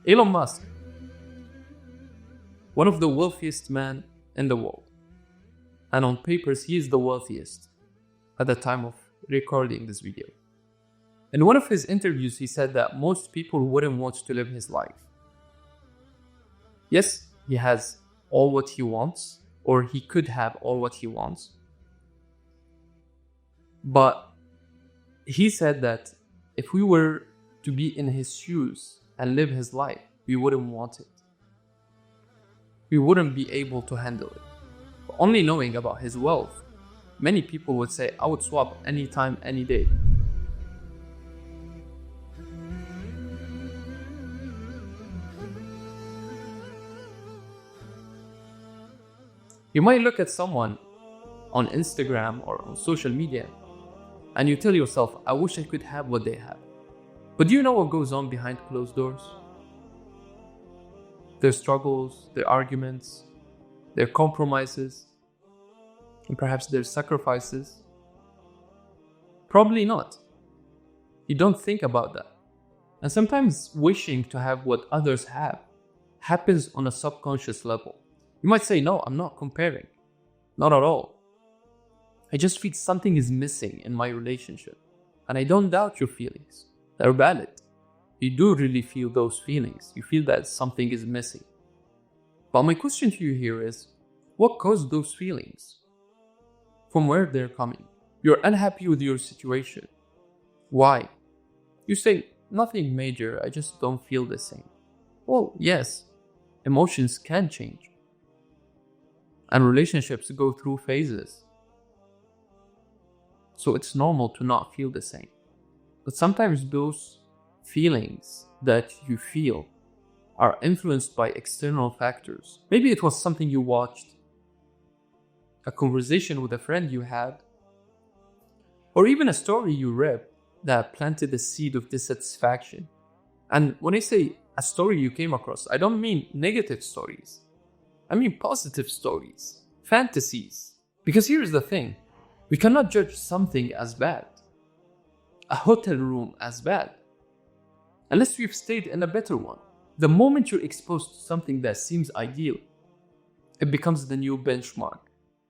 Elon Musk, one of the wealthiest men in the world. And on papers, he is the wealthiest at the time of recording this video. In one of his interviews, he said that most people wouldn't want to live his life. Yes, he has all what he wants, or he could have all what he wants. But he said that if we were to be in his shoes and live his life, we wouldn't want it. We wouldn't be able to handle it. But only knowing about his wealth, many people would say, I would swap anytime, any day. You might look at someone on Instagram or on social media and you tell yourself, I wish I could have what they have. But do you know what goes on behind closed doors? Their struggles, their arguments, their compromises, and perhaps their sacrifices? Probably not. You don't think about that. And sometimes wishing to have what others have happens on a subconscious level. You might say, no, I'm not comparing. Not at all. I just feel something is missing in my relationship. And I don't doubt your feelings. They're valid. You do really feel those feelings. You feel that something is missing. But my question to you here is, what caused those feelings? From where they're coming? You're unhappy with your situation. Why? You say, nothing major, I just don't feel the same. Well, yes, emotions can change. And relationships go through phases. So it's normal to not feel the same. But sometimes those feelings that you feel are influenced by external factors. Maybe it was something you watched, a conversation with a friend you had, or even a story you read that planted a seed of dissatisfaction. And when I say a story you came across, I don't mean negative stories. I mean positive stories, fantasies. Because here's the thing, we cannot judge something as bad, a hotel room as bad, unless we've stayed in a better one. The moment you're exposed to something that seems ideal, it becomes the new benchmark.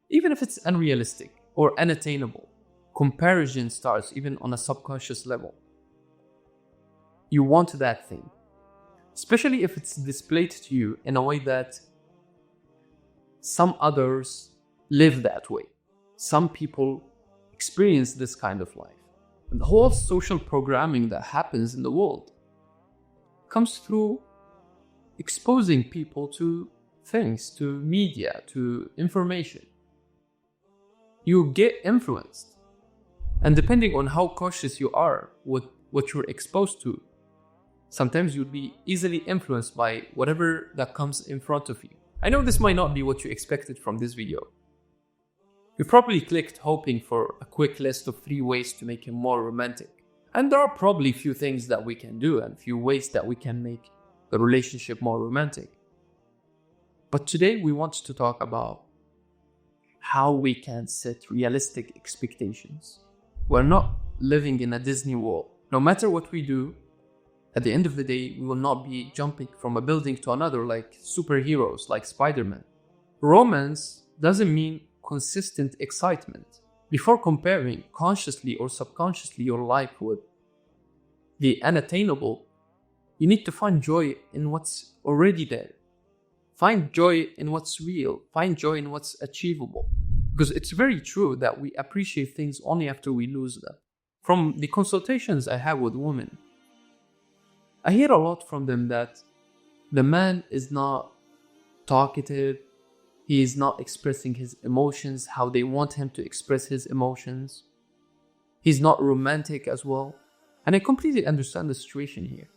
Even if it's unrealistic or unattainable, comparison starts even on a subconscious level. You want that thing, especially if it's displayed to you in a way that some others live that way. Some people experience this kind of life. And the whole social programming that happens in the world comes through exposing people to things, to media, to information. You get influenced. And depending on how cautious you are with what you're exposed to, sometimes you'll be easily influenced by whatever that comes in front of you. I know this might not be what you expected from this video. You probably clicked hoping for a quick list of 3 ways to make him more romantic. And there are probably few things that we can do and few ways that we can make the relationship more romantic. But today we want to talk about how we can set realistic expectations. We're not living in a Disney world. No matter what we do, at the end of the day, we will not be jumping from a building to another like superheroes, like Spider-Man. Romance doesn't mean consistent excitement. Before comparing consciously or subconsciously your life with the unattainable, you need to find joy in what's already there. Find joy in what's real. Find joy in what's achievable. Because it's very true that we appreciate things only after we lose them. From the consultations I have with women, I hear a lot from them that the man is not talkative, he is not expressing his emotions how they want him to express his emotions. He's not romantic as well. And I completely understand the situation here.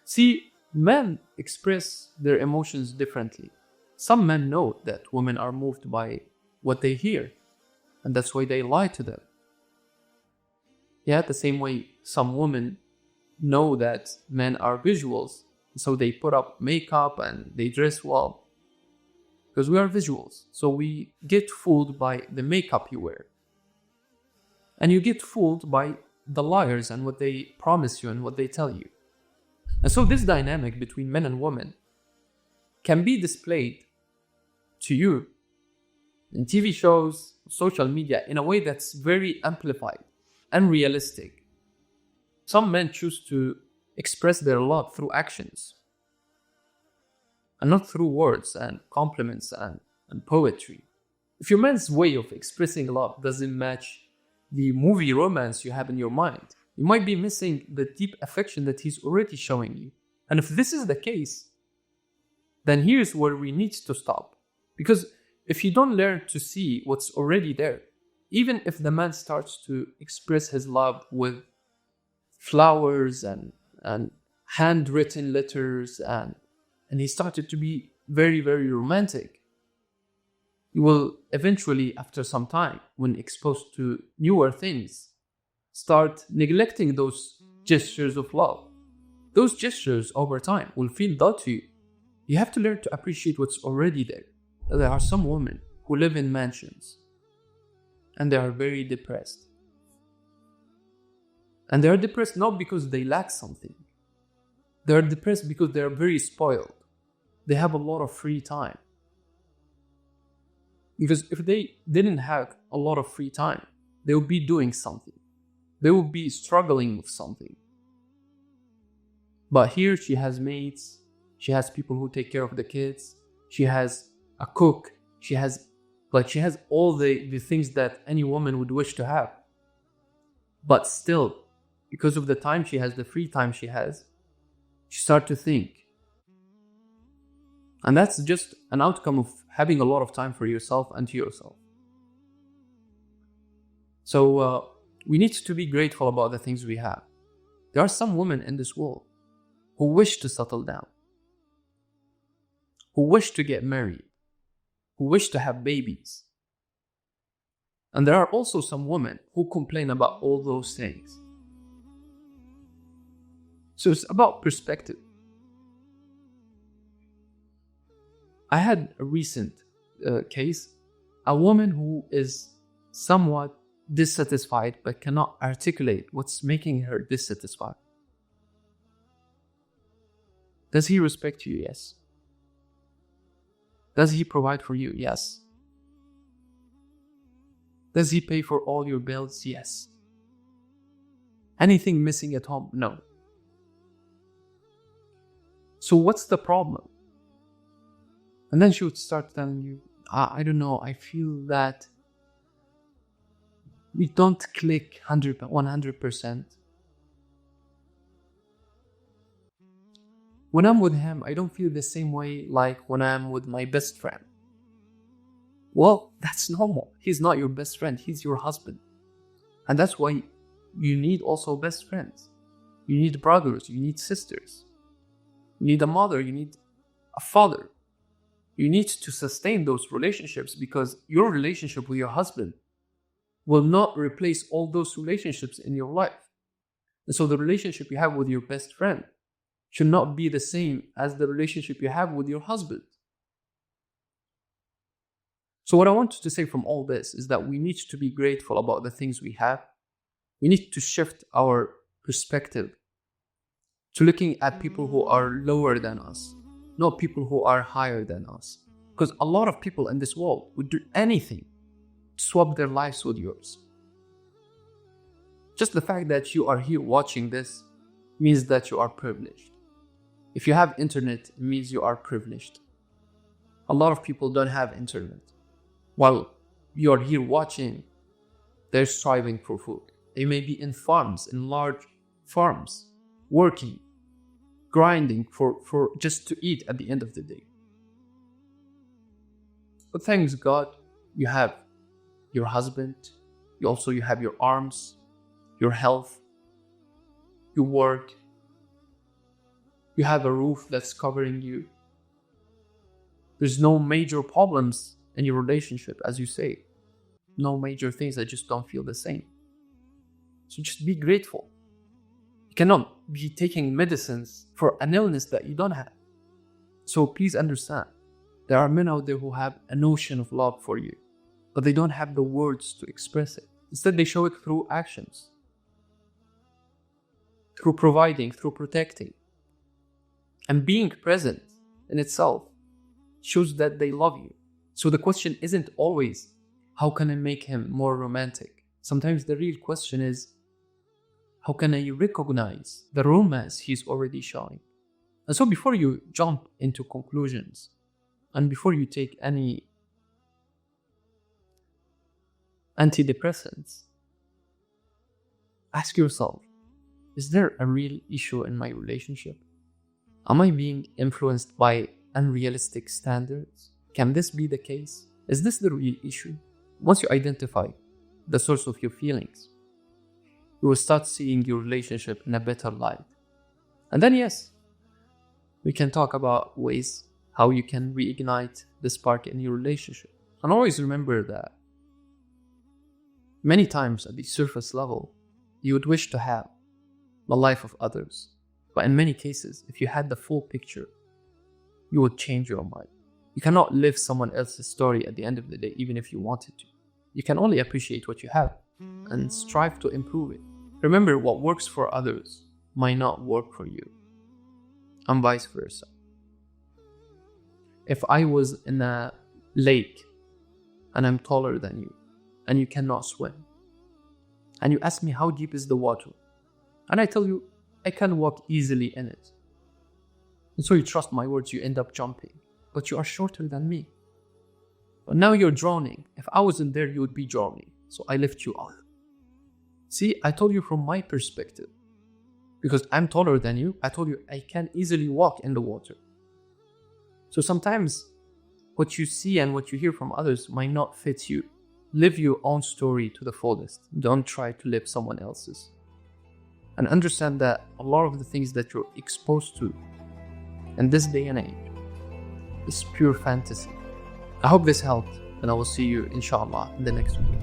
See, men express their emotions differently. Some men know that women are moved by what they hear, and that's why they lie to them. Yeah, the same way some women know that men are visuals, so they put up makeup and they dress well. Because we are visuals, so we get fooled by the makeup you wear. And you get fooled by the liars and what they promise you and what they tell you. And so this dynamic between men and women can be displayed to you in TV shows, social media, in a way that's very amplified and realistic. Some men choose to express their love through actions and not through words and compliments and poetry. If your man's way of expressing love doesn't match the movie romance you have in your mind, you might be missing the deep affection that he's already showing you. And if this is the case, then here's where we need to stop. Because if you don't learn to see what's already there, even if the man starts to express his love with flowers and handwritten letters and he started to be very, very romantic, you will eventually, after some time, when exposed to newer things, start neglecting those gestures of love. Those gestures over time will feel dull to you. You have to learn to appreciate what's already there. There are some women who live in mansions and they are very depressed. And they are depressed not because they lack something. They are depressed because they are very spoiled. They have a lot of free time. Because if they didn't have a lot of free time, they would be doing something. They would be struggling with something. But here she has maids, she has people who take care of the kids, she has a cook, she has all the things that any woman would wish to have. But still, because of the time she has, the free time she has, she starts to think. And that's just an outcome of having a lot of time for yourself and to yourself. So we need to be grateful about the things we have. There are some women in this world who wish to settle down, who wish to get married, who wish to have babies. And there are also some women who complain about all those things. So it's about perspective. I had a recent case, a woman who is somewhat dissatisfied but cannot articulate what's making her dissatisfied. Does he respect you? Yes. Does he provide for you? Yes. Does he pay for all your bills? Yes. Anything missing at home? No. So what's the problem? And then she would start telling you, I don't know, I feel that we don't click 100%. When I'm with him, I don't feel the same way like when I'm with my best friend. Well, that's normal. He's not your best friend, he's your husband. And that's why you need also best friends. You need brothers, you need sisters. You need a mother, you need a father. You need to sustain those relationships because your relationship with your husband will not replace all those relationships in your life. And so the relationship you have with your best friend should not be the same as the relationship you have with your husband. So what I want to say from all this is that we need to be grateful about the things we have. We need to shift our perspective to looking at people who are lower than us, not people who are higher than us. Because a lot of people in this world would do anything to swap their lives with yours. Just the fact that you are here watching this means that you are privileged. If you have internet, it means you are privileged. A lot of people don't have internet. While you are here watching, they're striving for food. They may be in farms, in large farms, working, grinding for just to eat at the end of the day. But thanks God, you have your husband, you have your arms, your health, you work, you have a roof that's covering you. There's no major problems in your relationship, as you say. No major things that just don't feel the same. So just be grateful. You cannot be taking medicines for an illness that you don't have. So please understand, there are men out there who have a notion of love for you, but they don't have the words to express it. Instead, they show it through actions, through providing, through protecting. And being present in itself shows that they love you. So the question isn't always, how can I make him more romantic? Sometimes the real question is, how can I recognize the romance he's already showing? And so before you jump into conclusions, and before you take any antidepressants, ask yourself, is there a real issue in my relationship? Am I being influenced by unrealistic standards? Can this be the case? Is this the real issue? Once you identify the source of your feelings, you will start seeing your relationship in a better light. And then yes, we can talk about ways how you can reignite the spark in your relationship. And always remember that many times at the surface level, you would wish to have the life of others. But in many cases, if you had the full picture, you would change your mind. You cannot live someone else's story at the end of the day, even if you wanted to. You can only appreciate what you have and strive to improve it. Remember, what works for others might not work for you, and vice versa. If I was in a lake and I'm taller than you and you cannot swim, and you ask me how deep is the water, and I tell you I can walk easily in it, and so you trust my words, you end up jumping, but you are shorter than me. But now you're drowning. If I wasn't there, you would be drowning, so I lift you up. See, I told you from my perspective. Because I'm taller than you, I told you I can easily walk in the water. So sometimes what you see and what you hear from others might not fit you. Live your own story to the fullest. Don't try to live someone else's. And understand that a lot of the things that you're exposed to in this day and age is pure fantasy. I hope this helped, and I will see you, inshallah, in the next video.